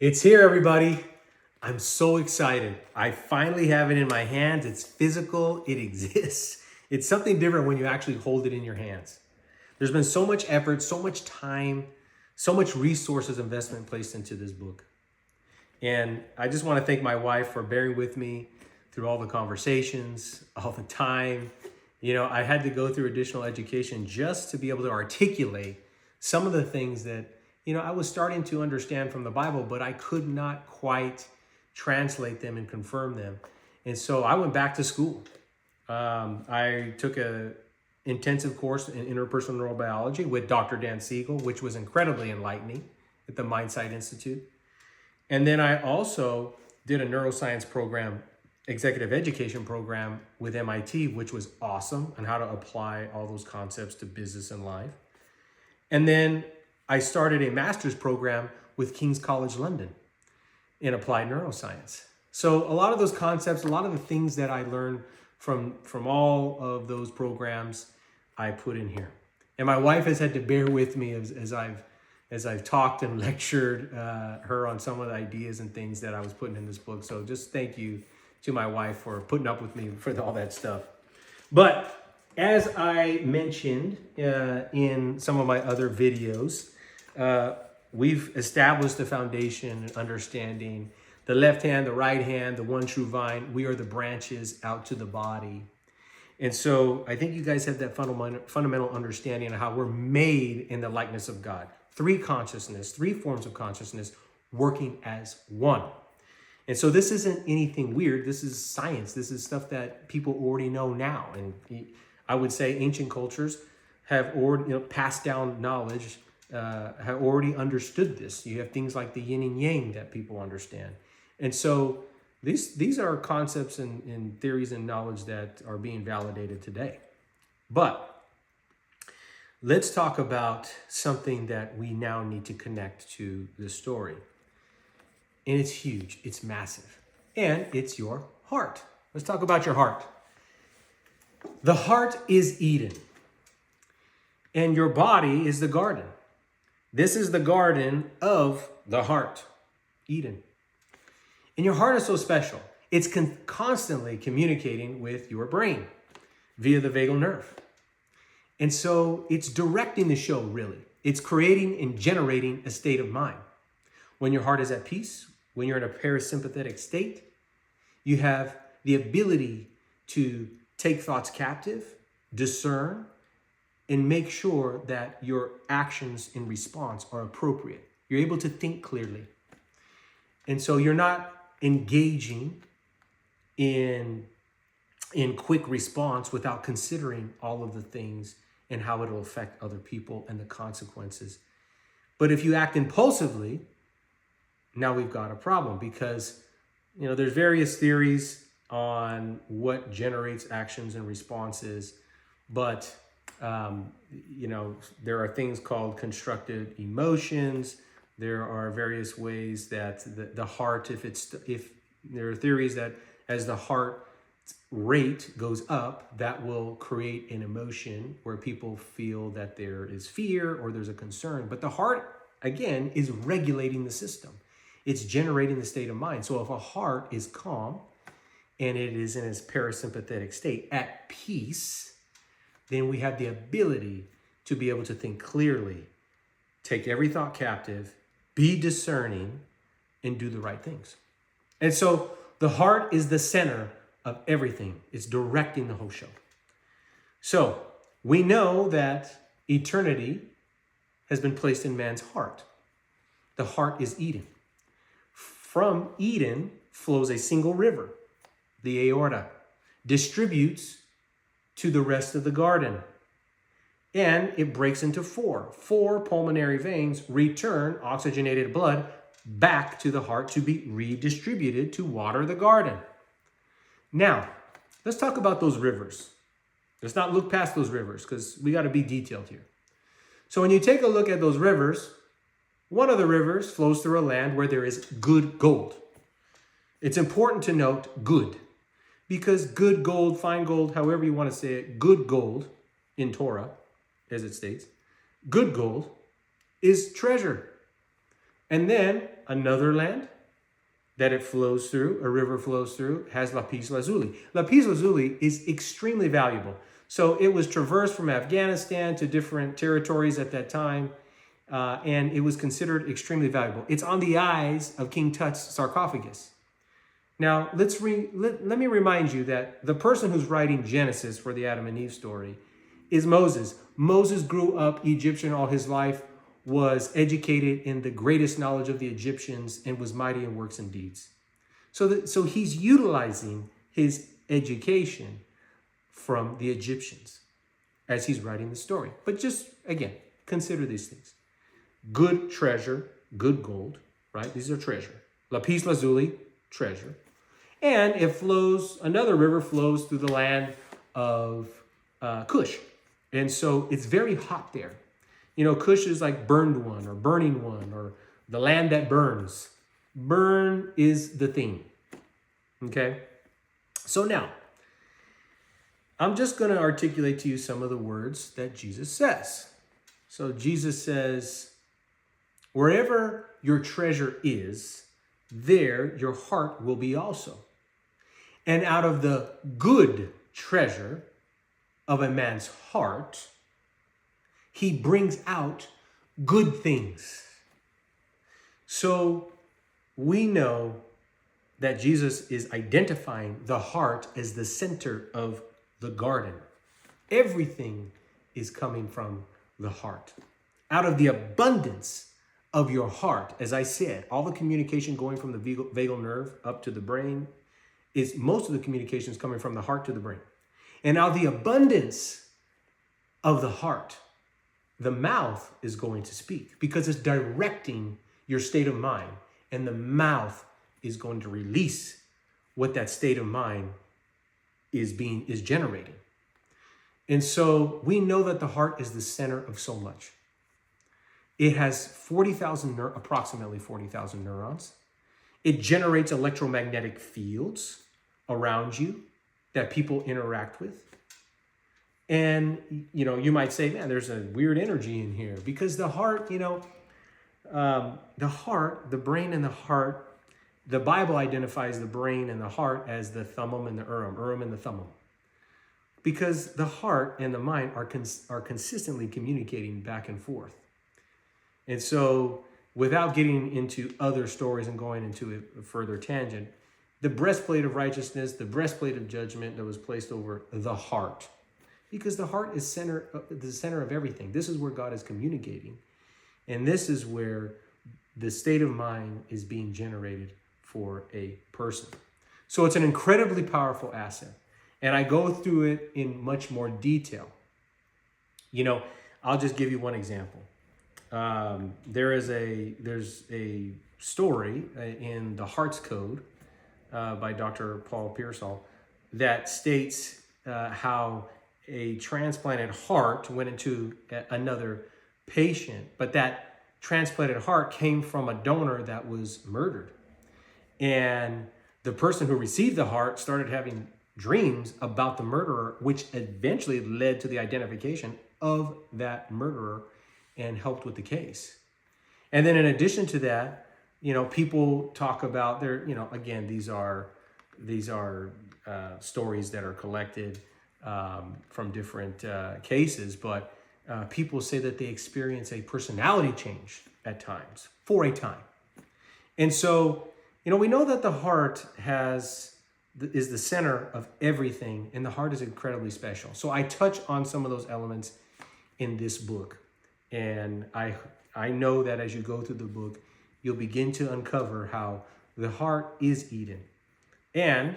It's here, everybody. I'm so excited. I finally have it in my hands. It's physical, it exists. It's something different when you actually hold it in your hands. There's been so much effort, so much time, so much resources investment placed into this book. And I just want to thank my wife for bearing with me through all the conversations, all the time. I had to go through additional education just to be able to articulate some of the things that I was starting to understand from the Bible, but I could not quite translate them and confirm them. And so I went back to school. I took a intensive course in interpersonal neurobiology with Dr. Dan Siegel, which was incredibly enlightening at the Mindsight Institute. And then I also did a neuroscience program, executive education program with MIT, which was awesome, on how to apply all those concepts to business and life. And then I started a master's program with King's College London in applied neuroscience. So a lot of those concepts, a lot of the things that I learned from all of those programs, I put in here. And my wife has had to bear with me as I've talked and lectured her on some of the ideas and things that I was putting in this book. So just thank you to my wife for putting up with me for all that stuff. But as I mentioned in some of my other videos, we've established the foundation and understanding the left hand, the right hand, the one true vine. We are the branches out to the body. And so I think you guys have that fundamental understanding of how we're made in the likeness of God. Three forms of consciousness working as one. And so this isn't anything weird. This is science. This is stuff that people already know now. And I would say ancient cultures have already passed down knowledge, have already understood this. You have things like the yin and yang that people understand. And so these are concepts and theories and knowledge that are being validated today. But let's talk about something that we now need to connect to the story. And it's huge, it's massive, and it's your heart. Let's talk about your heart. The heart is Eden, and your body is the garden. This is the garden of the heart, Eden. And your heart is so special. It's constantly communicating with your brain via the vagal nerve. And so it's directing the show, really. It's creating and generating a state of mind. When your heart is at peace, when you're in a parasympathetic state, you have the ability to take thoughts captive, discern, and make sure that your actions in response are appropriate. You're able to think clearly. And so you're not engaging in quick response without considering all of the things and how it'll affect other people and the consequences. But if you act impulsively, now we've got a problem, because there's various theories on what generates actions and responses, but there are things called constructed emotions. There are various ways that the heart, if there are theories that as the heart rate goes up, that will create an emotion where people feel that there is fear or there's a concern. But the heart, again, is regulating the system. It's generating the state of mind. So if a heart is calm and it is in its parasympathetic state, at peace, then we have the ability to be able to think clearly, take every thought captive, be discerning, and do the right things. And so the heart is the center of everything. It's directing the whole show. So we know that eternity has been placed in man's heart. The heart is Eden. From Eden flows a single river, the aorta, distributes to the rest of the garden. And it breaks into four pulmonary veins, return oxygenated blood back to the heart to be redistributed to water the garden. Now, let's talk about those rivers. Let's not look past those rivers, because we got to be detailed here. So when you take a look at those rivers, one of the rivers flows through a land where there is good gold. It's important to note good, because good gold, fine gold, however you want to say it, good gold in Torah, as it states, good gold is treasure. And then another land that it flows through, a river flows through, has lapis lazuli. Lapis lazuli is extremely valuable. So it was traversed from Afghanistan to different territories at that time, and it was considered extremely valuable. It's on the eyes of King Tut's sarcophagus. Now, let me remind you that the person who's writing Genesis for the Adam and Eve story is Moses. Moses grew up Egyptian all his life, was educated in the greatest knowledge of the Egyptians, and was mighty in works and deeds. So he's utilizing his education from the Egyptians as he's writing the story. But just, again, consider these things. Good treasure, good gold, right? These are treasure. Lapis lazuli, treasure. And it flows, another river flows through the land of Cush. And so it's very hot there. You know, Cush is like burned one or burning one or the land that burns. Burn is the theme. Okay? So now, I'm just going to articulate to you some of the words that Jesus says. So Jesus says, wherever your treasure is, there your heart will be also. And out of the good treasure of a man's heart, he brings out good things. So we know that Jesus is identifying the heart as the center of the garden. Everything is coming from the heart. Out of the abundance of your heart, as I said, all the communication going from the vagal nerve up to the brain is most of the communication is coming from the heart to the brain. And out of the abundance of the heart, the mouth is going to speak because it's directing your state of mind, and the mouth is going to release what that state of mind is generating. And so we know that the heart is the center of so much. It has approximately 40,000 neurons. It generates electromagnetic fields around you that people interact with. And, you know, you might say, man, there's a weird energy in here because the heart, the brain and the heart, the Bible identifies the brain and the heart as the thummim and the urim and the thummim. Because the heart and the mind are consistently communicating back and forth. And so without getting into other stories and going into a further tangent, the breastplate of righteousness, the breastplate of judgment that was placed over the heart. Because the heart is the center of everything. This is where God is communicating. And this is where the state of mind is being generated for a person. So it's an incredibly powerful asset. And I go through it in much more detail. You know, I'll just give you one example. There's a story in the Heart's Code by Dr. Paul Pearsall that states how a transplanted heart went into another patient, but that transplanted heart came from a donor that was murdered. And the person who received the heart started having dreams about the murderer, which eventually led to the identification of that murderer and helped with the case. And then in addition to that, you know, people talk about again, these are stories that are collected from different cases, but people say that they experience a personality change at times, for a time. And so, you know, we know that the heart is the center of everything, and the heart is incredibly special. So I touch on some of those elements in this book. And I know that as you go through the book, you'll begin to uncover how the heart is Eden. And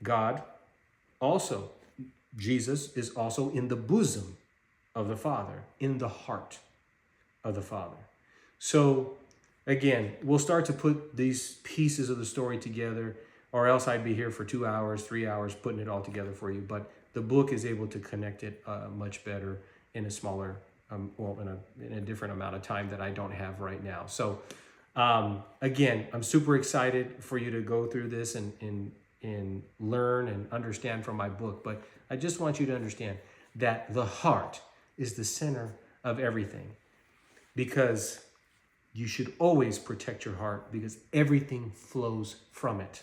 God also, Jesus is also in the bosom of the Father, in the heart of the Father. So again, we'll start to put these pieces of the story together, or else I'd be here for 2 hours, 3 hours, putting it all together for you. But the book is able to connect it much better in a smaller, in a different amount of time that I don't have right now. So again, I'm super excited for you to go through this and learn and understand from my book. But I just want you to understand that the heart is the center of everything, because you should always protect your heart because everything flows from it.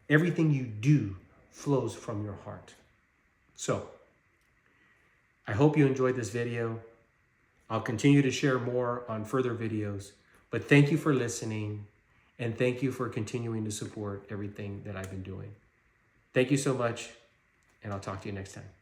Everything you do flows from your heart. So, I hope you enjoyed this video. I'll continue to share more on further videos, but thank you for listening and thank you for continuing to support everything that I've been doing. Thank you so much, and I'll talk to you next time.